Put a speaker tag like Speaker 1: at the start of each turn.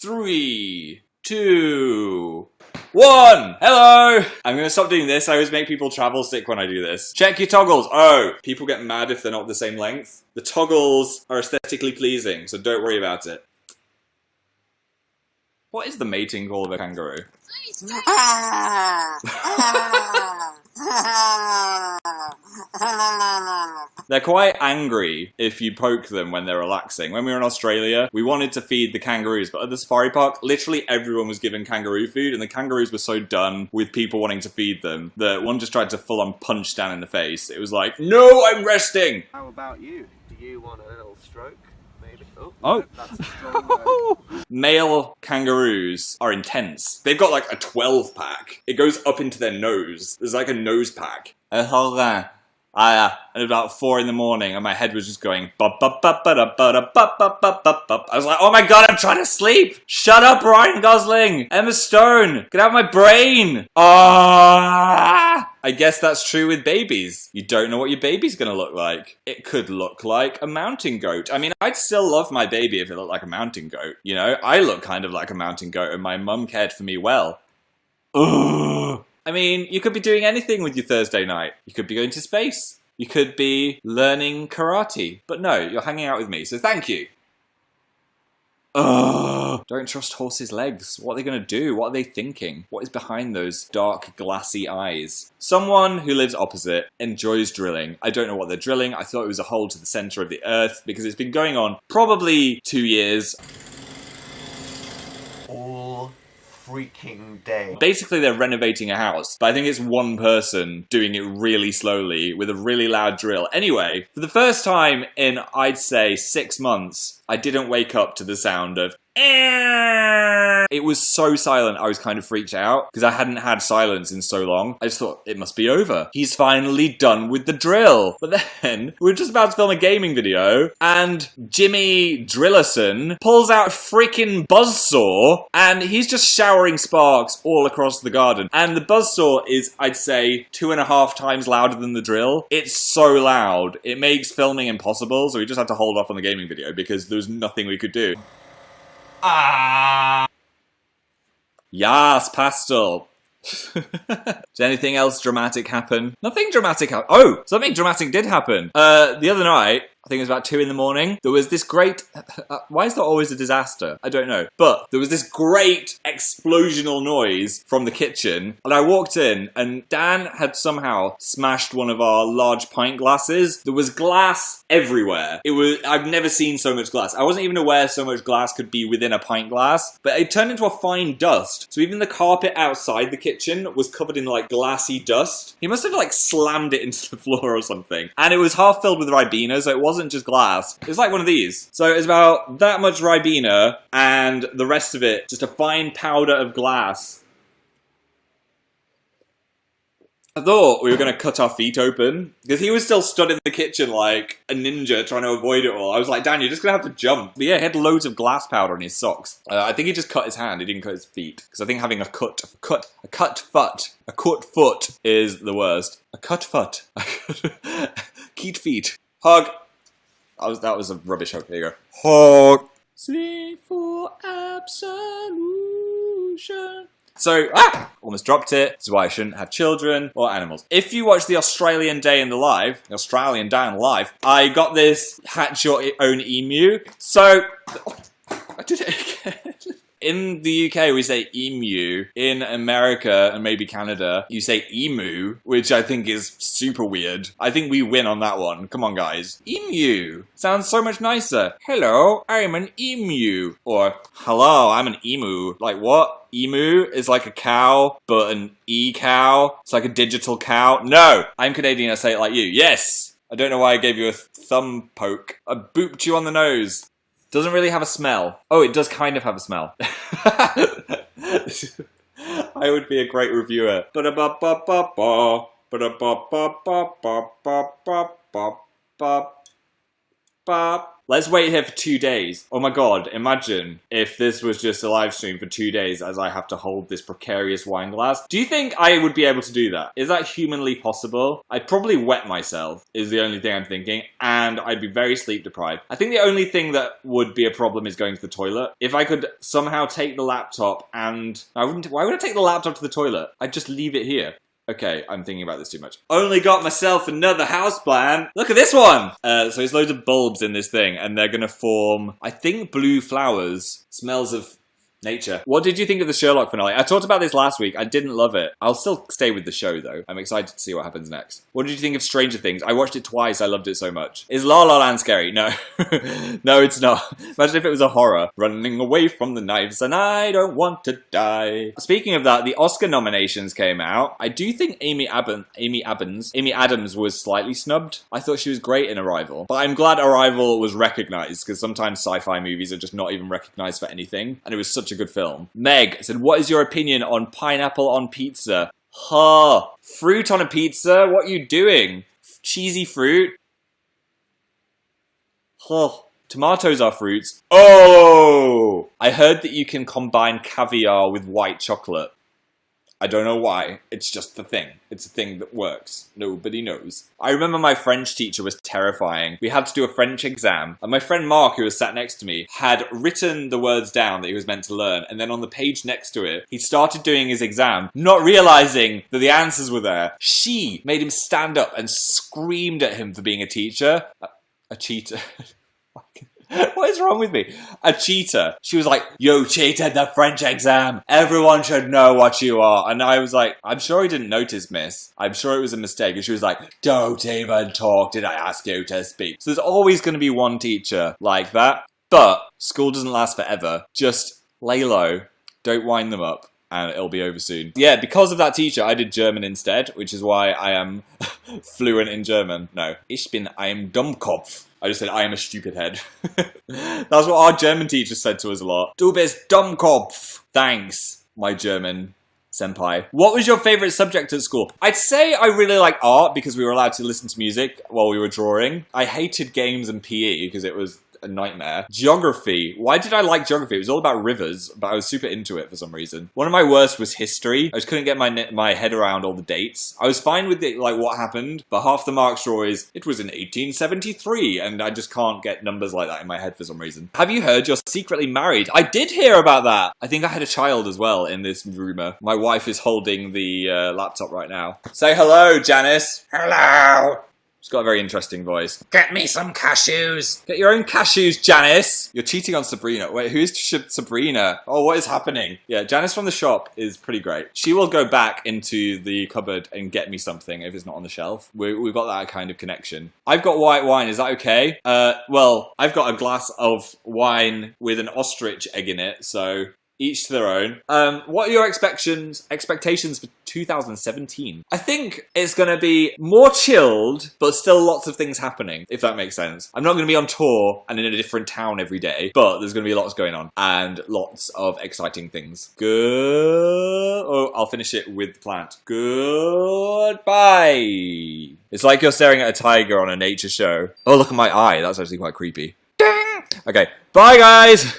Speaker 1: 3, 2, 1. Hello! I'm gonna stop doing this. I always make people travel sick when I do this. Check your toggles. Oh, people get mad if they're not the same length. The toggles are aesthetically pleasing, so don't worry about it. What is the mating call of a kangaroo? They're quite angry if you poke them when they're relaxing. When we were in Australia, we wanted to feed the kangaroos, but at the safari park, literally everyone was given kangaroo food, and the kangaroos were so done with people wanting to feed them that one just tried to full-on punch Dan in the face. It was like, no, I'm resting!
Speaker 2: How about you? Do you want a little stroke? Maybe?
Speaker 1: Oh.
Speaker 2: That's a strong no.
Speaker 1: Male kangaroos are intense. They've got like a 12-pack. It goes up into their nose. There's like a nose pack. Hold on. At about 4 in the morning, and my head was just going bop bop bop bop bop bop bop bop bop bop. I was like, oh my god, I'm trying to sleep! Shut up, Ryan Gosling! Emma Stone! Get out of my brain! Ah! I guess that's true with babies. You don't know what your baby's gonna look like. It could look like a mountain goat. I mean, I'd still love my baby if it looked like a mountain goat. You know, I look kind of like a mountain goat, and my mum cared for me well. Ugh. I mean, you could be doing anything with your Thursday night. You could be going to space. You could be learning karate. But no, you're hanging out with me, so thank you. Ugh. Don't trust horses' legs. What are they going to do? What are they thinking? What is behind those dark, glassy eyes? Someone who lives opposite enjoys drilling. I don't know what they're drilling. I thought it was a hole to the center of the earth because it's been going on probably 2 years.
Speaker 2: Freaking day.
Speaker 1: Basically, they're renovating a house, but I think it's one person doing it really slowly with a really loud drill. Anyway, for the first time in, I'd say, 6 months, I didn't wake up to the sound of it was so silent, I was kind of freaked out because I hadn't had silence in so long. I just thought, it must be over. He's finally done with the drill. But then, we were just about to film a gaming video, and Jimmy Drillerson pulls out a freaking buzzsaw, and he's just showering sparks all across the garden. And the buzzsaw is, I'd say, 2.5 times louder than the drill. It's so loud. It makes filming impossible, so we just had to hold off on the gaming video because there was nothing we could do. YASS, PASTEL. Did anything else dramatic happen? Nothing dramatic happened. Oh, something dramatic did happen. The other night, I think it was about 2 in the morning, there was this great... why is that always a disaster? I don't know. But there was this great explosional noise from the kitchen, and I walked in, and Dan had somehow smashed one of our large pint glasses. There was glass everywhere. I've never seen so much glass. I wasn't even aware so much glass could be within a pint glass, but it turned into a fine dust. So even the carpet outside the kitchen was covered in like glassy dust. He must have like slammed it into the floor or something. And it was half filled with Ribena, so it wasn't just glass. It was like one of these. So it was about that much Ribena, and the rest of it, just a fine powder of glass. I thought we were going to cut our feet open, because he was still stood in the kitchen like a ninja trying to avoid it all. I was like, Dan, you're just going to have to jump. But yeah, he had loads of glass powder on his socks. I think he just cut his hand, he didn't cut his feet. Because I think having a cut foot is the worst. A cut foot. Keet feet. Hug. That was a rubbish hug. There you go. Hug. Sleep for absolution. So, almost dropped it. This is why I shouldn't have children or animals. If you watch the Australian Day in the Life, I got this hatch your own emu. So, I did it again. In the UK, we say emu. In America, and maybe Canada, you say emu, which I think is super weird. I think we win on that one. Come on, guys. Emu. Sounds so much nicer. Hello, I'm an emu. Or, hello, I'm an emu. Like, what? Emu is like a cow, but an e-cow. It's like a digital cow. No! I'm Canadian, I say it like you. Yes! I don't know why I gave you a thumb poke. I booped you on the nose. Doesn't really have a smell. Oh, it does kind of have a smell. I would be a great reviewer. Let's wait here for 2 days. Oh my god, imagine if this was just a live stream for 2 days as I have to hold this precarious wine glass. Do you think I would be able to do that? Is that humanly possible? I'd probably wet myself, is the only thing I'm thinking, and I'd be very sleep deprived. I think the only thing that would be a problem is going to the toilet. If I could somehow take the laptop and... why would I take the laptop to the toilet? I'd just leave it here. Okay, I'm thinking about this too much. Only got myself another houseplant. Look at this one! So there's loads of bulbs in this thing, and they're gonna form, I think, blue flowers. Smells of nature. What did you think of the Sherlock finale? I talked about this last week. I didn't love it. I'll still stay with the show, though. I'm excited to see what happens next. What did you think of Stranger Things? I watched it twice. I loved it so much. Is La La Land scary? No. No, it's not. Imagine if it was a horror. Running away from the knives and I don't want to die. Speaking of that, the Oscar nominations came out. I do think Amy Adams was slightly snubbed. I thought she was great in Arrival. But I'm glad Arrival was recognized, because sometimes sci-fi movies are just not even recognized for anything. And it was such a good film. Meg said, what is your opinion on pineapple on pizza? Huh. Fruit on a pizza? What are you doing? Cheesy fruit? Huh. Tomatoes are fruits. Oh! I heard that you can combine caviar with white chocolate. I don't know why. It's just the thing. It's a thing that works. Nobody knows. I remember my French teacher was terrifying. We had to do a French exam, and my friend Mark, who was sat next to me, had written the words down that he was meant to learn, and then on the page next to it, he started doing his exam, not realizing that the answers were there. She made him stand up and screamed at him for being a teacher. A cheater. What is wrong with me? A cheater. She was like, you cheated the French exam. Everyone should know what you are. And I was like, I'm sure he didn't notice, miss. I'm sure it was a mistake. And she was like, don't even talk. Did I ask you to speak? So there's always going to be one teacher like that. But school doesn't last forever. Just lay low. Don't wind them up. And it'll be over soon. Yeah, because of that teacher, I did German instead, which is why I am fluent in German. No. Ich bin ein Dummkopf. I just said, I am a stupid head. That's what our German teacher said to us a lot. Du bist Dummkopf. Thanks, my German senpai. What was your favorite subject at school? I'd say I really like art because we were allowed to listen to music while we were drawing. I hated games and PE because it was a nightmare. Geography. Why did I like geography? It was all about rivers, but I was super into it for some reason. One of my worst was history. I just couldn't get my head around all the dates. I was fine with it, like what happened, but half the marks were always, it was in 1873, and I just can't get numbers like that in my head for some reason. Have you heard you're secretly married? I did hear about that. I think I had a child as well in this rumor. My wife is holding the laptop right now. Say hello, Janice. Hello. She's got a very interesting voice. Get me some cashews. Get your own cashews, Janice. You're cheating on Sabrina. Wait, who's Sabrina? Oh, what is happening? Yeah, Janice from the shop is pretty great. She will go back into the cupboard and get me something if it's not on the shelf. We've got that kind of connection. I've got white wine. Is that okay? Well, I've got a glass of wine with an ostrich egg in it, so each to their own. What are your expectations for 2017? I think it's going to be more chilled, but still lots of things happening, if that makes sense. I'm not going to be on tour and in a different town every day, but there's going to be lots going on and lots of exciting things. Good. Oh, I'll finish it with the plant. Goodbye. It's like you're staring at a tiger on a nature show. Oh, look at my eye. That's actually quite creepy. Ding! Okay. Bye, guys.